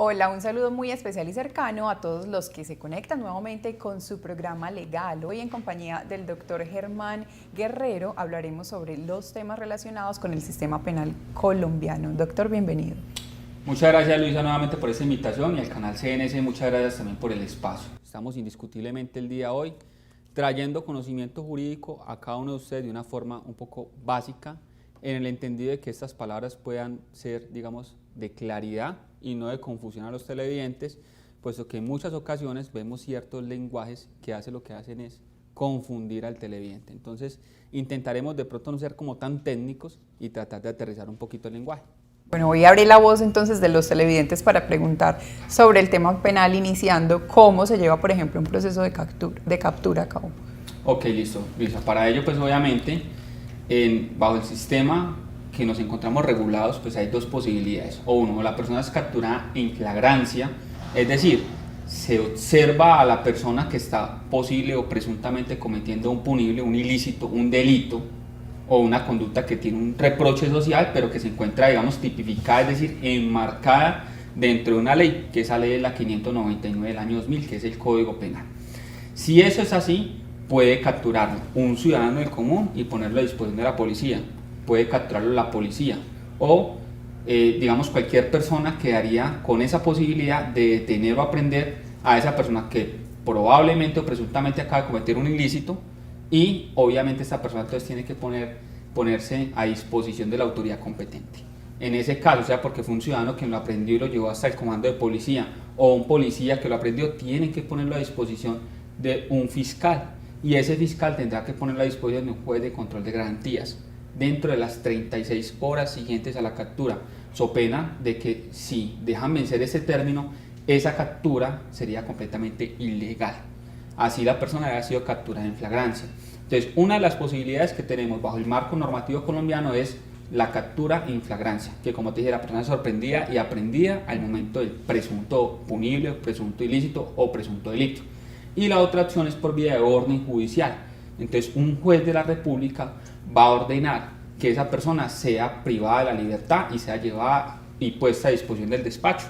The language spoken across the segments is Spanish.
Hola, un saludo muy especial y cercano a todos los que se conectan nuevamente con su programa legal. Hoy en compañía del doctor Germán Guerrero hablaremos sobre los temas relacionados con el sistema penal colombiano. Doctor, bienvenido. Muchas gracias, Luisa, nuevamente por esta invitación, y al canal CNS muchas gracias también por el espacio. Estamos indiscutiblemente el día de hoy trayendo conocimiento jurídico a cada uno de ustedes de una forma un poco básica, en el entendido de que estas palabras puedan ser, digamos, de claridad y no de confusión a los televidentes, puesto que en muchas ocasiones vemos ciertos lenguajes que lo que hacen es confundir al televidente. Entonces intentaremos de pronto no ser como tan técnicos y tratar de aterrizar un poquito el lenguaje. Bueno, voy a abrir la voz entonces de los televidentes para preguntar sobre el tema penal, iniciando cómo se lleva, por ejemplo, un proceso de captura a cabo. Ok, listo, Luisa. Para ello, pues obviamente, bajo el sistema que nos encontramos regulados, pues hay dos posibilidades. O uno, la persona es capturada en flagrancia, es decir, se observa a la persona que está posible o presuntamente cometiendo un punible, un ilícito, un delito, o una conducta que tiene un reproche social, pero que se encuentra, digamos, tipificada, es decir, enmarcada dentro de una ley, que esa ley es la 599 del año 2000, que es el Código Penal. Si eso es así, puede capturarlo un ciudadano del común y ponerlo a disposición de la policía, puede capturarlo la policía, o digamos cualquier persona quedaría con esa posibilidad de detener o aprehender a esa persona que probablemente o presuntamente acaba de cometer un ilícito, y obviamente esta persona entonces tiene que ponerse a disposición de la autoridad competente. En ese caso, sea porque fue un ciudadano quien lo aprendió y lo llevó hasta el comando de policía, o un policía que lo aprendió, tiene que ponerlo a disposición de un fiscal, y ese fiscal tendrá que ponerlo a disposición de un juez de control de garantías dentro de las 36 horas siguientes a la captura, so pena de que si dejan vencer ese término, esa captura sería completamente ilegal. Así la persona haya sido capturada en flagrancia. Entonces, una de las posibilidades que tenemos bajo el marco normativo colombiano es la captura en flagrancia, que como te dije, la persona es sorprendida y aprehendida al momento del presunto punible, presunto ilícito o presunto delito. Y la otra opción es por vía de orden judicial. Entonces, un juez de la República va a ordenar que esa persona sea privada de la libertad y sea llevada y puesta a disposición del despacho,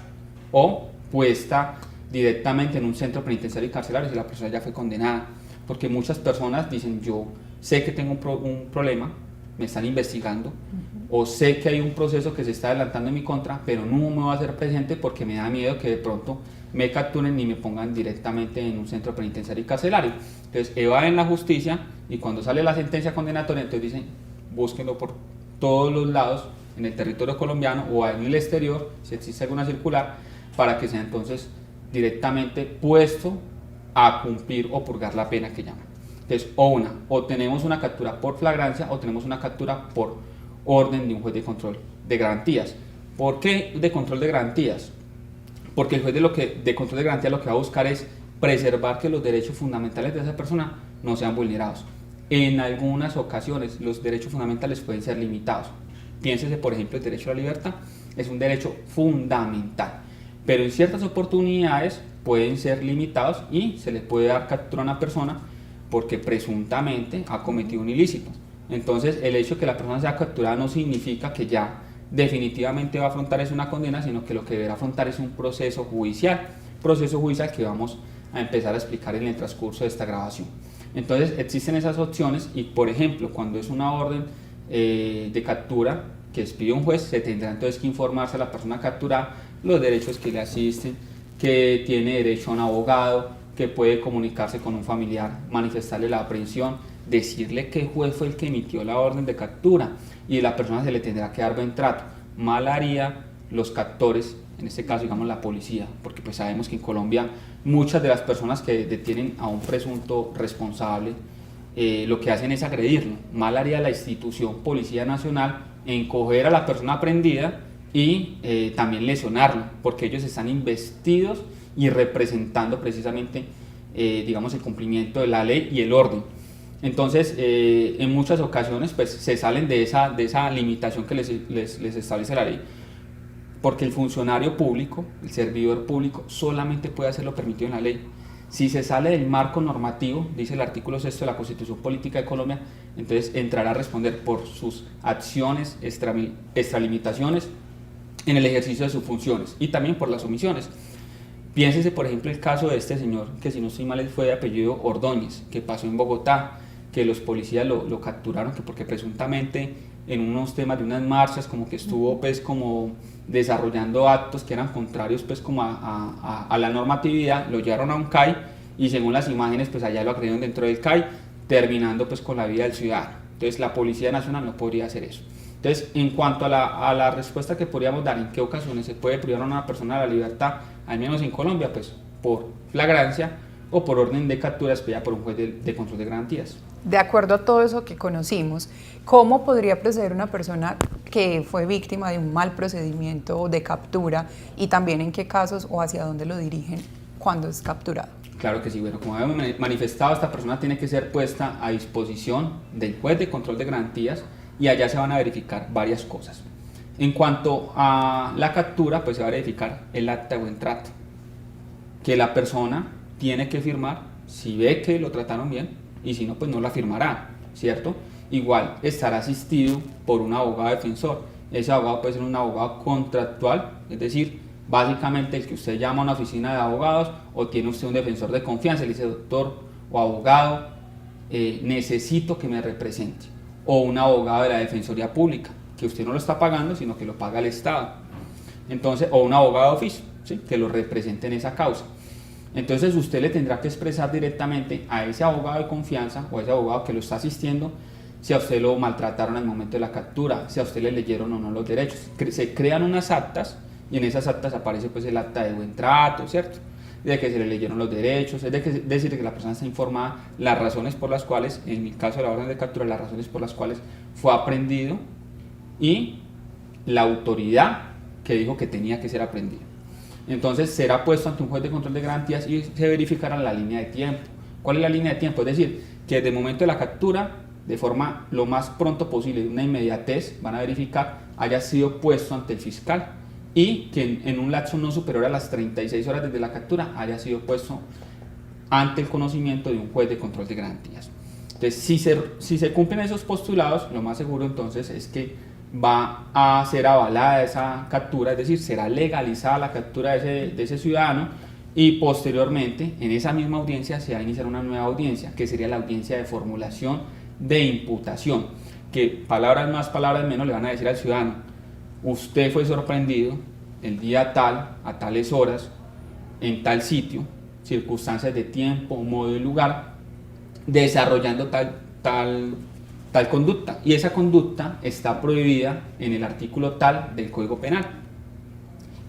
o puesta directamente en un centro penitenciario y carcelario si la persona ya fue condenada, porque muchas personas dicen: yo sé que tengo un problema, me están investigando, o sé que hay un proceso que se está adelantando en mi contra, pero no me voy a hacer presente porque me da miedo que de pronto me capturen y me pongan directamente en un centro penitenciario y carcelario. Entonces evaden la justicia, y cuando sale la sentencia condenatoria, entonces dicen: búsquenlo por todos los lados en el territorio colombiano o en el exterior, si existe alguna circular, para que sea entonces directamente puesto a cumplir o purgar la pena que llaman. Entonces, o tenemos una captura por flagrancia, o tenemos una captura por orden de un juez de control de garantías. ¿Por qué de control de garantías? Porque el juez de control de garantías lo que va a buscar es preservar que los derechos fundamentales de esa persona no sean vulnerados. En algunas ocasiones los derechos fundamentales pueden ser limitados. Piénsese, por ejemplo, el derecho a la libertad es un derecho fundamental, pero en ciertas oportunidades pueden ser limitados y se le puede dar captura a una persona porque presuntamente ha cometido un ilícito. Entonces, el hecho de que la persona sea capturada no significa que ya definitivamente va a afrontar una condena, sino que lo que deberá afrontar es un proceso judicial que vamos a empezar a explicar en el transcurso de esta grabación. Entonces, existen esas opciones, y por ejemplo, cuando es una orden de captura que expide un juez, se tendrá entonces que informarse a la persona capturada los derechos que le asisten, que tiene derecho a un abogado, que puede comunicarse con un familiar, manifestarle la aprehensión, decirle qué juez fue el que emitió la orden de captura, y a la persona se le tendrá que dar buen trato. Mal haría los captores, en este caso digamos la policía, porque pues sabemos que en Colombia muchas de las personas que detienen a un presunto responsable lo que hacen es agredirlo. Mal haría la institución Policía Nacional en coger a la persona aprehendida y también lesionarlo, porque ellos están investidos y representando precisamente digamos el cumplimiento de la ley y el orden. Entonces en muchas ocasiones pues se salen de esa limitación que les establece la ley, porque el funcionario público, el servidor público, solamente puede hacer lo permitido en la ley. Si se sale del marco normativo, dice el artículo 6 de la Constitución Política de Colombia, entonces entrará a responder por sus acciones, extralimitaciones en el ejercicio de sus funciones y también por las omisiones. Piénsese, por ejemplo, el caso de este señor, que si no estoy mal fue de apellido Ordóñez, que pasó en Bogotá, que los policías lo capturaron, que porque presuntamente en unos temas de unas marchas como que estuvo pues como desarrollando actos que eran contrarios pues como a la normatividad, lo llevaron a un CAI y según las imágenes pues allá lo agredieron dentro del CAI, terminando pues con la vida del ciudadano. Entonces la Policía Nacional no podría hacer eso. Entonces, en cuanto a la respuesta que podríamos dar, en qué ocasiones se puede privar a una persona de la libertad, al menos en Colombia, pues por flagrancia o por orden de captura expedida por un juez de control de garantías. De acuerdo a todo eso que conocimos, ¿cómo podría proceder una persona que fue víctima de un mal procedimiento de captura y también en qué casos o hacia dónde lo dirigen cuando es capturado? Claro que sí, bueno, como habíamos manifestado, esta persona tiene que ser puesta a disposición del juez de control de garantías y allá se van a verificar varias cosas. En cuanto a la captura, pues se va a verificar el acta de buen trato, que la persona tiene que firmar si ve que lo trataron bien y si no, pues no la firmará, ¿cierto? Igual estará asistido por un abogado defensor. Ese abogado puede ser un abogado contractual, es decir, básicamente el que usted llama a una oficina de abogados o tiene usted un defensor de confianza, le dice doctor o abogado, necesito que me represente, o un abogado de la Defensoría Pública, que usted no lo está pagando, sino que lo paga el Estado. Entonces, o un abogado de oficio, ¿sí?, que lo represente en esa causa. Entonces usted le tendrá que expresar directamente a ese abogado de confianza o a ese abogado que lo está asistiendo si a usted lo maltrataron al momento de la captura, si a usted le leyeron o no los derechos. Se crean unas actas y en esas actas aparece pues el acta de buen trato, ¿cierto?, de que se le leyeron los derechos, es decir, que la persona está informada las razones por las cuales, en mi caso de la orden de captura, las razones por las cuales fue aprehendido y la autoridad que dijo que tenía que ser aprendido. Entonces será puesto ante un juez de control de garantías y se verificará la línea de tiempo. ¿Cuál es la línea de tiempo? Es decir, que desde el momento de la captura, de forma lo más pronto posible, una inmediatez, van a verificar haya sido puesto ante el fiscal y que en un lapso no superior a las 36 horas desde la captura haya sido puesto ante el conocimiento de un juez de control de garantías. Entonces, si se cumplen esos postulados, lo más seguro entonces es que va a ser avalada esa captura, es decir, será legalizada la captura de ese ciudadano y posteriormente en esa misma audiencia se va a iniciar una nueva audiencia, que sería la audiencia de formulación de imputación, que palabras más, palabras menos le van a decir al ciudadano: usted fue sorprendido el día tal, a tales horas, en tal sitio, circunstancias de tiempo, modo y lugar, desarrollando tal conducta, y esa conducta está prohibida en el artículo tal del Código Penal.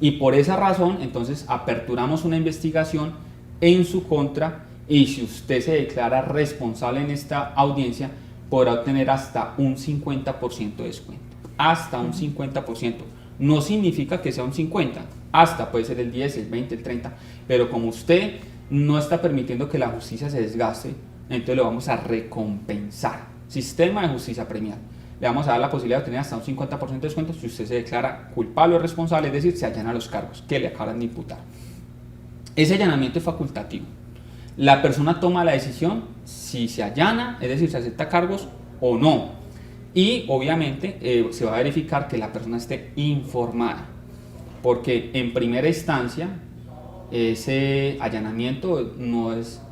Y por esa razón, entonces, aperturamos una investigación en su contra y si usted se declara responsable en esta audiencia, podrá obtener hasta un 50% de descuento. Hasta un 50%. No significa que sea un 50%, hasta puede ser el 10, el 20, el 30%, pero como usted no está permitiendo que la justicia se desgaste, entonces lo vamos a recompensar. Sistema de justicia premial. Le vamos a dar la posibilidad de obtener hasta un 50% de descuento si usted se declara culpable o responsable, es decir, se allana los cargos que le acaban de imputar. Ese allanamiento es facultativo. La persona toma la decisión si se allana, es decir, se acepta cargos o no. Y obviamente se va a verificar que la persona esté informada, porque en primera instancia ese allanamiento no es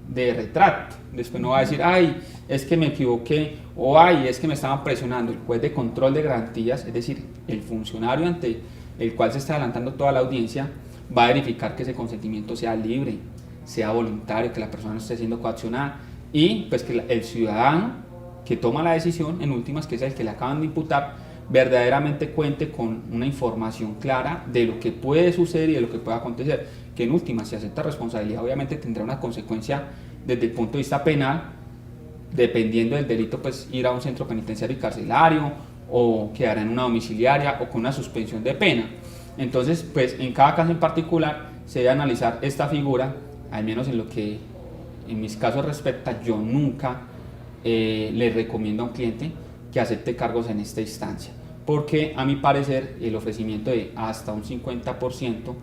de retrato. Después no va a decir, ay, es que me equivoqué, o ay, es que me estaban presionando. El juez de control de garantías, es decir, el funcionario ante el cual se está adelantando toda la audiencia, va a verificar que ese consentimiento sea libre, sea voluntario, que la persona no esté siendo coaccionada y pues que el ciudadano que toma la decisión, en últimas, que es el que le acaban de imputar, verdaderamente cuente con una información clara de lo que puede suceder y de lo que puede acontecer, que en últimas, si acepta responsabilidad, obviamente tendrá una consecuencia desde el punto de vista penal, dependiendo del delito, pues ir a un centro penitenciario y carcelario, o quedará en una domiciliaria o con una suspensión de pena. Entonces, pues en cada caso en particular se debe analizar esta figura, al menos en lo que en mis casos respecta. Yo nunca le recomiendo a un cliente que acepte cargos en esta instancia, porque a mi parecer el ofrecimiento de hasta un 50%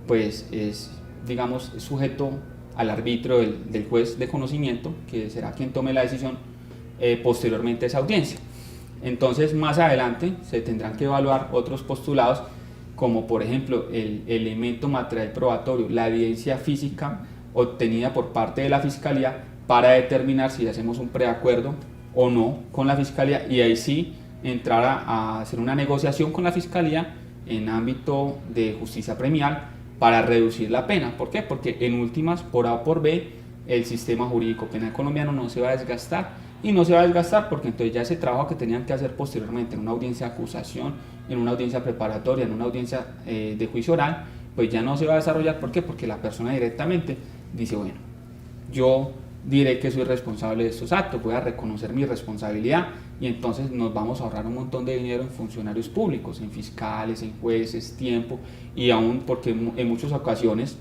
pues es, digamos, sujeto al arbitrio del juez de conocimiento, que será quien tome la decisión posteriormente a esa audiencia. Entonces más adelante se tendrán que evaluar otros postulados como por ejemplo el elemento material probatorio, la evidencia física obtenida por parte de la Fiscalía para determinar si hacemos un preacuerdo o no con la Fiscalía, y ahí sí entrar a hacer una negociación con la Fiscalía en ámbito de justicia premial para reducir la pena. ¿Por qué? Porque en últimas, por A o por B, el sistema jurídico penal colombiano no se va a desgastar, y no se va a desgastar porque entonces ya ese trabajo que tenían que hacer posteriormente en una audiencia de acusación, en una audiencia preparatoria, en una audiencia de juicio oral, pues ya no se va a desarrollar. ¿Por qué? Porque la persona directamente dice, bueno, yo diré que soy responsable de estos actos, voy a reconocer mi responsabilidad, y entonces nos vamos a ahorrar un montón de dinero en funcionarios públicos, en fiscales, en jueces, tiempo, y aún porque en muchas ocasiones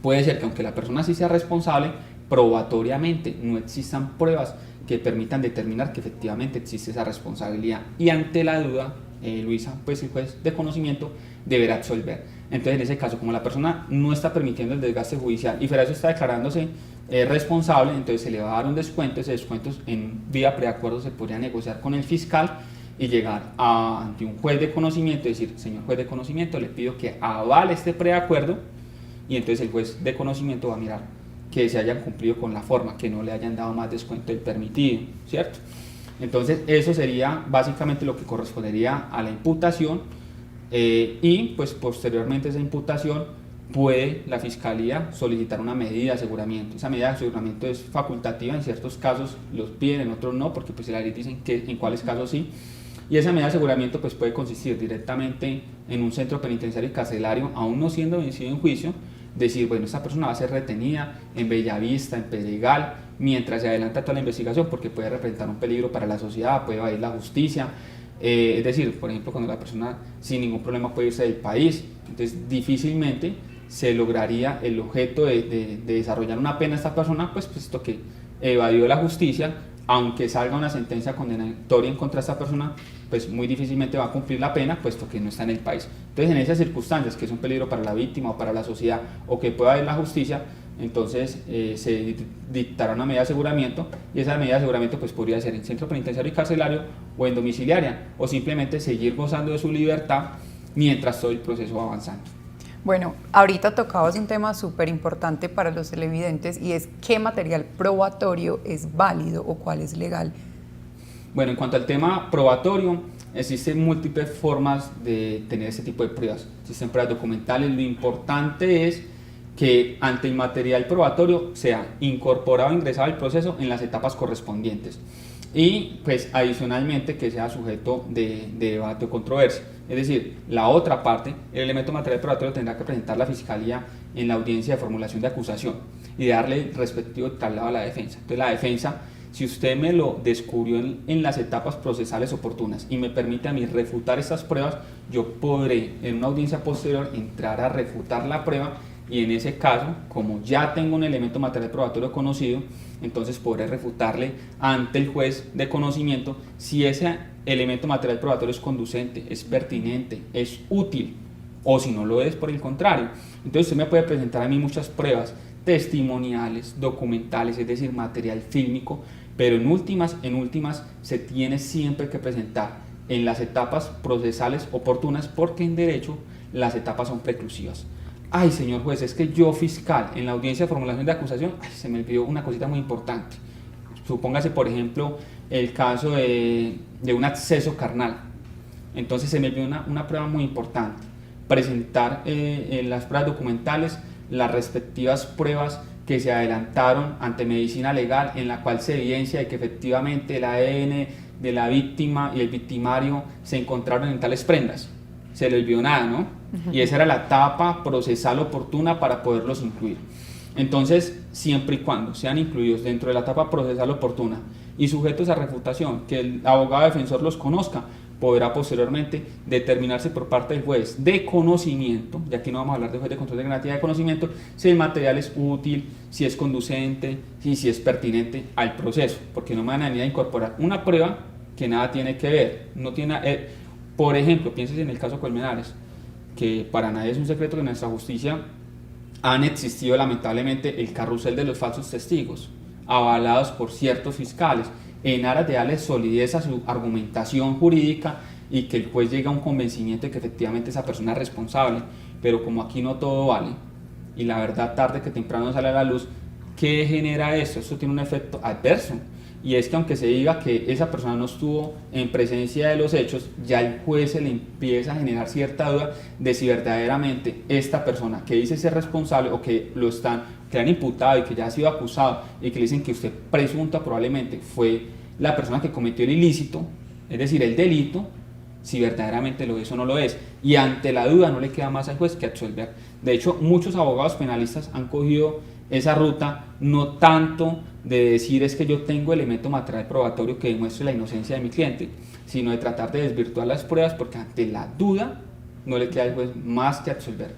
puede ser que aunque la persona sí sea responsable, probatoriamente no existan pruebas que permitan determinar que efectivamente existe esa responsabilidad, y ante la duda, Luisa, pues el juez de conocimiento deberá absolver. Entonces en ese caso, como la persona no está permitiendo el desgaste judicial y fuera de eso está declarándose responsable, entonces se le va a dar un descuento. Ese descuento en vía preacuerdo se podría negociar con el fiscal y llegar ante un juez de conocimiento y decir, señor juez de conocimiento, le pido que avale este preacuerdo, y entonces el juez de conocimiento va a mirar que se hayan cumplido con la forma, que no le hayan dado más descuento del permitido, ¿cierto? Entonces eso sería básicamente lo que correspondería a la imputación, y pues posteriormente a esa imputación puede la Fiscalía solicitar una medida de aseguramiento. Esa medida de aseguramiento es facultativa, en ciertos casos los piden, en otros no, porque pues la ley dice que en cuáles casos sí, y esa medida de aseguramiento pues puede consistir directamente en un centro penitenciario y carcelario, aún no siendo vencido en juicio, decir, bueno, esta persona va a ser retenida en Bellavista, en Pedregal, mientras se adelanta toda la investigación, porque puede representar un peligro para la sociedad, puede evadir la justicia, es decir, por ejemplo, cuando la persona sin ningún problema puede irse del país, entonces difícilmente se lograría el objeto de desarrollar una pena a esta persona, pues puesto que evadió la justicia. Aunque salga una sentencia condenatoria en contra de esta persona, pues muy difícilmente va a cumplir la pena, puesto que no está en el país. Entonces, en esas circunstancias, que es un peligro para la víctima o para la sociedad, o que pueda haber la justicia, entonces se dictará una medida de aseguramiento, y esa medida de aseguramiento pues podría ser en centro penitenciario y carcelario o en domiciliaria, o simplemente seguir gozando de su libertad mientras todo el proceso va avanzando. Bueno, ahorita tocabas un tema súper importante para los televidentes, y es qué material probatorio es válido o cuál es legal. Bueno, en cuanto al tema probatorio, existen múltiples formas de tener ese tipo de pruebas. Existen pruebas documentales. Lo importante es que ante el material probatorio sea incorporado e ingresado al proceso en las etapas correspondientes, y pues adicionalmente que sea sujeto de debate o controversia. Es decir, la otra parte, el elemento material probatorio tendrá que presentar la Fiscalía en la audiencia de formulación de acusación y darle el respectivo traslado a la defensa. Entonces la defensa, si usted me lo descubrió en las etapas procesales oportunas y me permite a mí refutar estas pruebas, yo podré en una audiencia posterior entrar a refutar la prueba, y en ese caso, como ya tengo un elemento material probatorio conocido, entonces podré refutarle ante el juez de conocimiento si ese elemento material probatorio es conducente, es pertinente, es útil, o si no lo es, por el contrario. Entonces usted me puede presentar a mí muchas pruebas testimoniales, documentales, es decir, material fílmico, pero en últimas se tiene siempre que presentar en las etapas procesales oportunas, porque en derecho las etapas son preclusivas. Ay, señor juez, es que yo fiscal en la audiencia de formulación de acusación, se me olvidó una cosita muy importante. Supóngase, por ejemplo, el caso de un acceso carnal. Entonces se me olvidó una prueba muy importante. Presentar en las pruebas documentales las respectivas pruebas que se adelantaron ante medicina legal, en la cual se evidencia de que efectivamente el ADN de la víctima y el victimario se encontraron en tales prendas. Se le olvidó nada, ¿no? Y esa era la etapa procesal oportuna para poderlos incluir. Entonces, siempre y cuando sean incluidos dentro de la etapa procesal oportuna y sujetos a refutación, que el abogado defensor los conozca, podrá posteriormente determinarse por parte del juez de conocimiento, y aquí no vamos a hablar de juez de control de garantía de conocimiento, si el material es útil, si es conducente y si es pertinente al proceso, porque no me van a venir a incorporar una prueba que nada tiene que ver. No tiene, por ejemplo, pienses en el caso Colmenares, que para nadie es un secreto que en nuestra justicia han existido lamentablemente el carrusel de los falsos testigos, avalados por ciertos fiscales, en aras de darle solidez a su argumentación jurídica y que el juez llegue a un convencimiento de que efectivamente esa persona es responsable, pero como aquí no todo vale, y la verdad tarde que temprano sale a la luz, ¿qué genera esto? Esto tiene un efecto adverso, y es que aunque se diga que esa persona no estuvo en presencia de los hechos, ya el juez se le empieza a generar cierta duda de si verdaderamente esta persona que dice ser responsable o que le han imputado y que ya ha sido acusado y que le dicen que usted presunta probablemente fue la persona que cometió el ilícito, es decir, el delito, si verdaderamente lo es o no lo es. Y ante la duda no le queda más al juez que absolver. De hecho, muchos abogados penalistas han cogido esa ruta, no tanto de decir es que yo tengo elemento material probatorio que demuestre la inocencia de mi cliente, sino de tratar de desvirtuar las pruebas, porque ante la duda no le queda al juez más que absolver.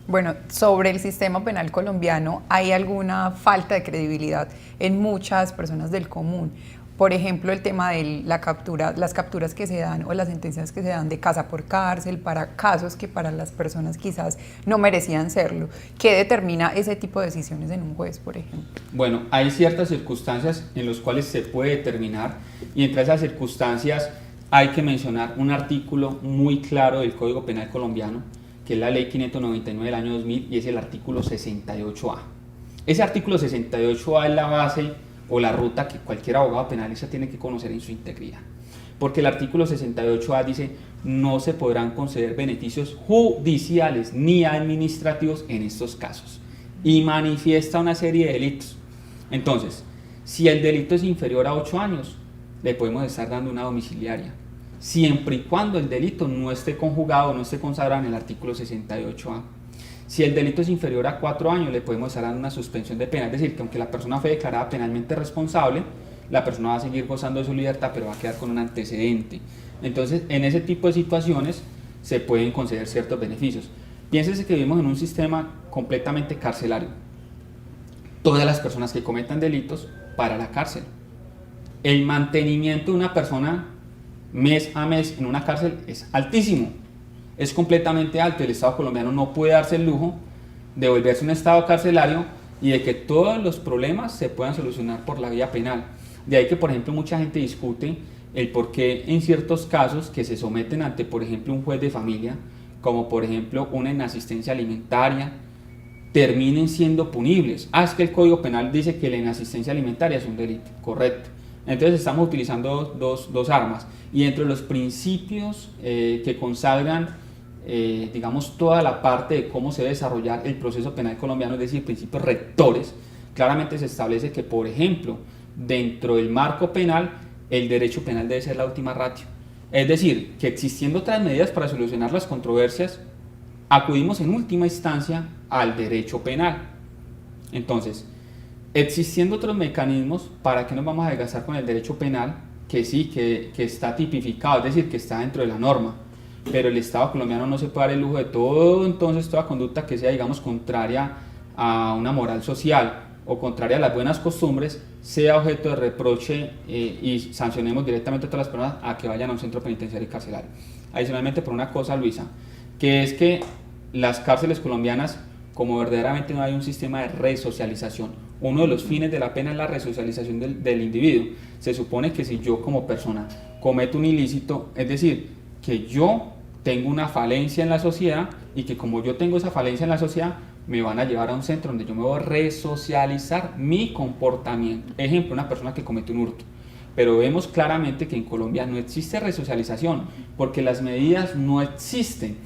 Bueno, sobre el sistema penal colombiano, ¿hay alguna falta de credibilidad en muchas personas del común? Por ejemplo, el tema de la captura, las capturas que se dan o las sentencias que se dan de casa por cárcel para casos que para las personas quizás no merecían serlo. ¿Qué determina ese tipo de decisiones en un juez, por ejemplo? Bueno, hay ciertas circunstancias en las cuales se puede determinar, y entre esas circunstancias hay que mencionar un artículo muy claro del Código Penal colombiano, que es la Ley 599 del año 2000, y es el artículo 68A. Ese artículo 68A es la base o la ruta que cualquier abogado penalista tiene que conocer en su integridad, porque el artículo 68A dice: no se podrán conceder beneficios judiciales ni administrativos en estos casos, y manifiesta una serie de delitos. Entonces, si el delito es inferior a 8 años, le podemos estar dando una domiciliaria, siempre y cuando el delito no esté conjugado, no esté consagrado en el artículo 68A. Si el delito es inferior a 4 años, le podemos estar dando una suspensión de pena, es decir, que aunque la persona fue declarada penalmente responsable, la persona va a seguir gozando de su libertad, pero va a quedar con un antecedente. Entonces, en ese tipo de situaciones se pueden conceder ciertos beneficios. Piénsese que vivimos en un sistema completamente carcelario. Todas las personas que cometan delitos para la cárcel. El mantenimiento de una persona mes a mes en una cárcel es altísimo. Es completamente alto. El Estado colombiano no puede darse el lujo de volverse un Estado carcelario y de que todos los problemas se puedan solucionar por la vía penal. De ahí que, por ejemplo, mucha gente discute el por qué en ciertos casos que se someten ante, por ejemplo, un juez de familia, como por ejemplo una inasistencia alimentaria, terminen siendo punibles. Es que el Código Penal dice que la inasistencia alimentaria es un delito, correcto. Entonces estamos utilizando dos armas, y entre los principios que consagran digamos toda la parte de cómo se debe desarrollar el proceso penal colombiano, es decir, principios rectores, claramente se establece que, por ejemplo, dentro del marco penal, el derecho penal debe ser la última ratio. Es decir, que existiendo otras medidas para solucionar las controversias, acudimos en última instancia al derecho penal. Entonces, existiendo otros mecanismos, ¿para qué nos vamos a desgastar con el derecho penal? Que sí, que está tipificado, es decir, que está dentro de la norma, pero el Estado colombiano no se puede dar el lujo de entonces toda conducta que sea, digamos, contraria a una moral social o contraria a las buenas costumbres, sea objeto de reproche y sancionemos directamente a todas las personas a que vayan a un centro penitenciario y carcelario. Adicionalmente, por una cosa, Luisa, que es que las cárceles colombianas, como verdaderamente no hay un sistema de resocialización, uno de los fines de la pena es la resocialización del individuo. Se supone que si yo como persona cometo un ilícito, es decir, que yo tengo una falencia en la sociedad, y que como yo tengo esa falencia en la sociedad, me van a llevar a un centro donde yo me voy a resocializar mi comportamiento. Ejemplo, una persona que comete un hurto. Pero vemos claramente que en Colombia no existe resocialización, porque las medidas no existen.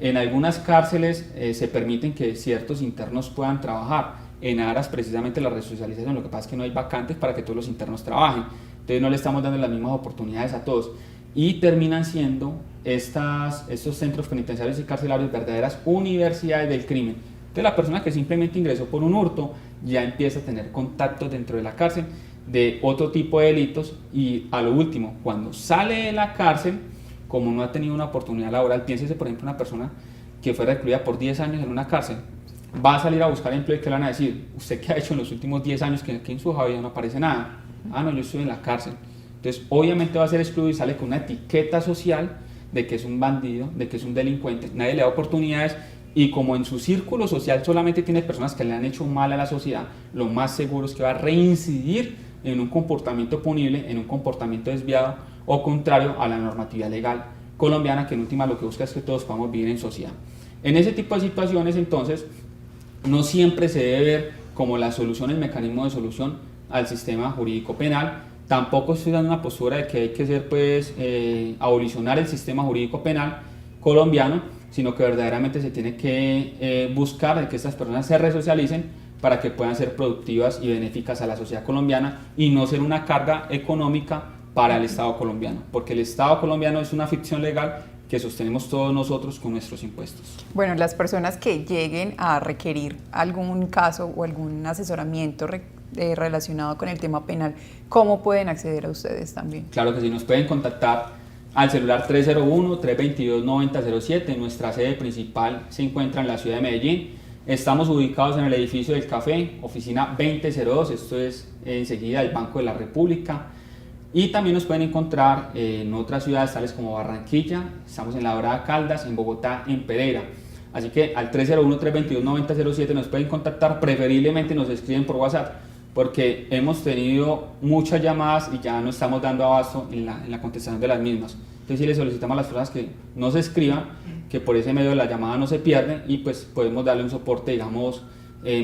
En algunas cárceles se permiten que ciertos internos puedan trabajar en aras precisamente de la resocialización. Lo que pasa es que no hay vacantes para que todos los internos trabajen. Entonces no le estamos dando las mismas oportunidades a todos. Y terminan siendo estos centros penitenciarios y carcelarios verdaderas universidades del crimen. Entonces la persona que simplemente ingresó por un hurto ya empieza a tener contactos dentro de la cárcel de otro tipo de delitos, y a lo último, cuando sale de la cárcel, como no ha tenido una oportunidad laboral, piénsese por ejemplo una persona que fue recluida por 10 años en una cárcel, va a salir a buscar empleo y ¿qué le van a decir? ¿Usted qué ha hecho en los últimos 10 años que en su hoja no aparece nada? Ah, no, yo estoy en la cárcel. Entonces obviamente va a ser excluido y sale con una etiqueta social de que es un bandido, de que es un delincuente. Nadie le da oportunidades, y como en su círculo social solamente tiene personas que le han hecho mal a la sociedad, lo más seguro es que va a reincidir en un comportamiento punible, en un comportamiento desviado o contrario a la normatividad legal. colombiana, que en última lo que busca es que todos podamos vivir en sociedad. En ese tipo de situaciones, entonces, no siempre se debe ver como la solución, el mecanismo de solución al sistema jurídico penal. Tampoco estoy dando una postura de que hay que ser, pues, abolicionar el sistema jurídico penal colombiano, sino que verdaderamente se tiene que buscar de que estas personas se resocialicen para que puedan ser productivas y benéficas a la sociedad colombiana y no ser una carga económica para el Estado colombiano, porque el Estado colombiano es una ficción legal que sostenemos todos nosotros con nuestros impuestos. Bueno, las personas que lleguen a requerir algún caso o algún asesoramiento relacionado con el tema penal, ¿cómo pueden acceder a ustedes también? Claro que sí, nos pueden contactar al celular 301-322-9007. Nuestra sede principal se encuentra en la ciudad de Medellín. Estamos ubicados en el edificio del Café, oficina 2002, esto es enseguida del Banco de la República. Y también nos pueden encontrar en otras ciudades tales como Barranquilla, estamos en La Dorada Caldas, en Bogotá, en Pereira. Así que al 301-322-9007 nos pueden contactar, preferiblemente nos escriben por WhatsApp, porque hemos tenido muchas llamadas y ya no estamos dando abasto en la contestación de las mismas. Entonces sí les solicitamos a las personas que nos escriban, que por ese medio de la llamada no se pierden y pues podemos darle un soporte, digamos,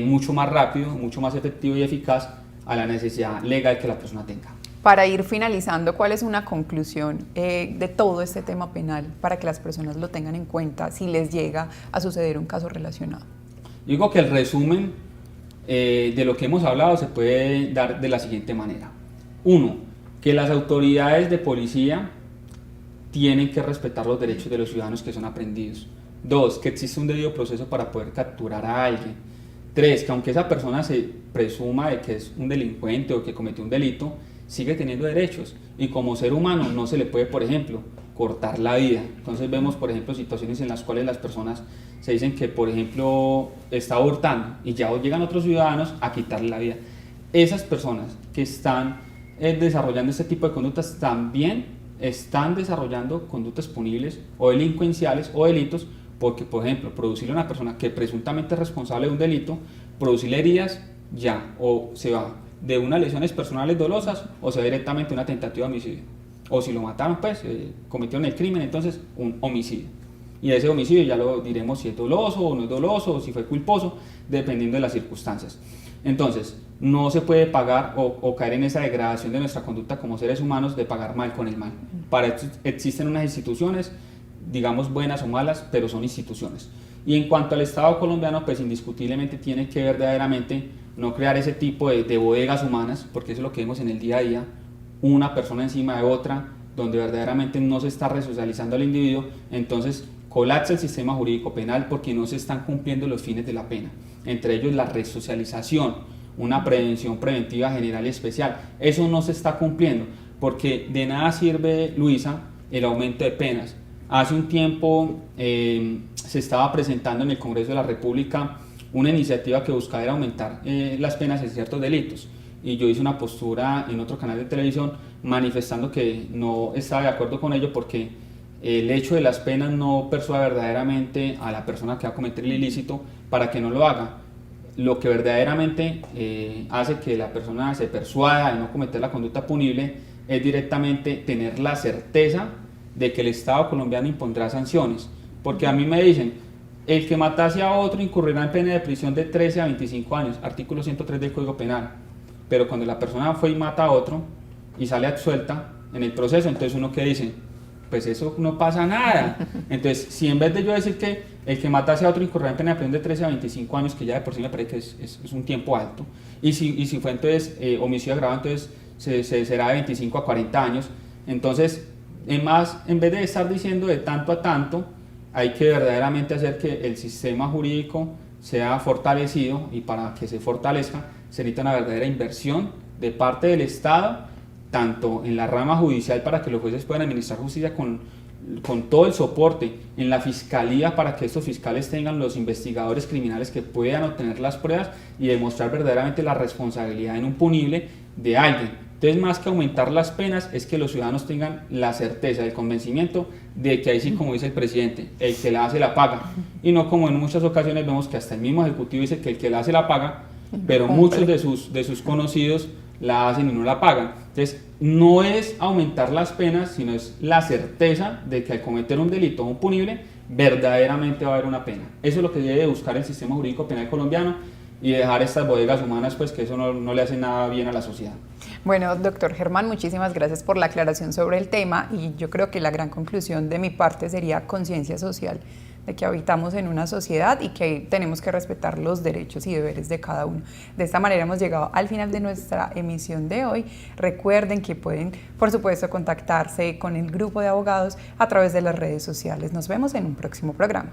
mucho más rápido, mucho más efectivo y eficaz a la necesidad legal que la persona tenga. Para ir finalizando, ¿cuál es una conclusión de todo este tema penal para que las personas lo tengan en cuenta si les llega a suceder un caso relacionado? Digo que el resumen de lo que hemos hablado se puede dar de la siguiente manera. 1. Que las autoridades de policía tienen que respetar los derechos de los ciudadanos que son aprehendidos. 2. Que existe un debido proceso para poder capturar a alguien. 3. Que aunque esa persona se presuma de que es un delincuente o que cometió un delito, sigue teniendo derechos y como ser humano no se le puede, por ejemplo, cortar la vida. Entonces vemos, por ejemplo, situaciones en las cuales las personas se dicen que, por ejemplo, está hurtando y ya llegan otros ciudadanos a quitarle la vida. Esas personas que están desarrollando este tipo de conductas también están desarrollando conductas punibles o delincuenciales o delitos, porque, por ejemplo, producirle a una persona que presuntamente es responsable de un delito, producirle heridas, ya, o se va de unas lesiones personales dolosas o se va directamente a una tentativa de homicidio. O si lo mataron, pues cometieron el crimen, entonces un homicidio. Y ese homicidio ya lo diremos si es doloso o no es doloso, o si fue culposo, dependiendo de las circunstancias. Entonces, no se puede pagar o caer en esa degradación de nuestra conducta como seres humanos de pagar mal con el mal. Para esto existen unas instituciones, digamos buenas o malas, pero son instituciones. Y en cuanto al Estado colombiano, pues indiscutiblemente tiene que verdaderamente no crear ese tipo de bodegas humanas, porque eso es lo que vemos en el día a día, una persona encima de otra, donde verdaderamente no se está resocializando al individuo, entonces colapsa el sistema jurídico penal porque no se están cumpliendo los fines de la pena, entre ellos la resocialización, una prevención preventiva general y especial. Eso no se está cumpliendo, porque de nada sirve, Luisa, el aumento de penas. Hace un tiempo se estaba presentando en el Congreso de la República una iniciativa que buscaba era aumentar las penas en ciertos delitos, y yo hice una postura en otro canal de televisión manifestando que no estaba de acuerdo con ello, porque el hecho de las penas no persuade verdaderamente a la persona que va a cometer el ilícito para que no lo haga. Lo que verdaderamente hace que la persona se persuada de no cometer la conducta punible es directamente tener la certeza de que el Estado colombiano impondrá sanciones, porque a mí me dicen: el que matase a otro incurrirá en pena de prisión de 13 a 25 años, artículo 103 del Código Penal. Pero cuando la persona fue y mata a otro y sale absuelta en el proceso, entonces uno que dice, pues eso no pasa nada. Entonces, si en vez de yo decir que el que matase a otro incurrirá en pena de prisión de 13 a 25 años, que ya de por sí me parece que es un tiempo alto, y si fue entonces homicidio agravado, entonces será de 25 a 40 años, entonces, en vez de estar diciendo de tanto a tanto, hay que verdaderamente hacer que el sistema jurídico sea fortalecido, y para que se fortalezca se necesita una verdadera inversión de parte del Estado, tanto en la rama judicial para que los jueces puedan administrar justicia con todo el soporte, en la fiscalía para que estos fiscales tengan los investigadores criminales que puedan obtener las pruebas y demostrar verdaderamente la responsabilidad en un punible de alguien. Entonces, más que aumentar las penas, es que los ciudadanos tengan la certeza, el convencimiento de que ahí sí, como dice el presidente, el que la hace la paga, y no como en muchas ocasiones vemos que hasta el mismo ejecutivo dice que el que la hace la paga, pero muchos de sus conocidos la hacen y no la pagan. Entonces, no es aumentar las penas, sino es la certeza de que al cometer un delito o un punible, verdaderamente va a haber una pena. Eso es lo que debe buscar el sistema jurídico penal colombiano y dejar estas bodegas humanas, pues que eso no le hace nada bien a la sociedad. Bueno, doctor Germán, muchísimas gracias por la aclaración sobre el tema y yo creo que la gran conclusión de mi parte sería conciencia social, de que habitamos en una sociedad y que tenemos que respetar los derechos y deberes de cada uno. De esta manera hemos llegado al final de nuestra emisión de hoy. Recuerden que pueden, por supuesto, contactarse con el grupo de abogados a través de las redes sociales. Nos vemos en un próximo programa.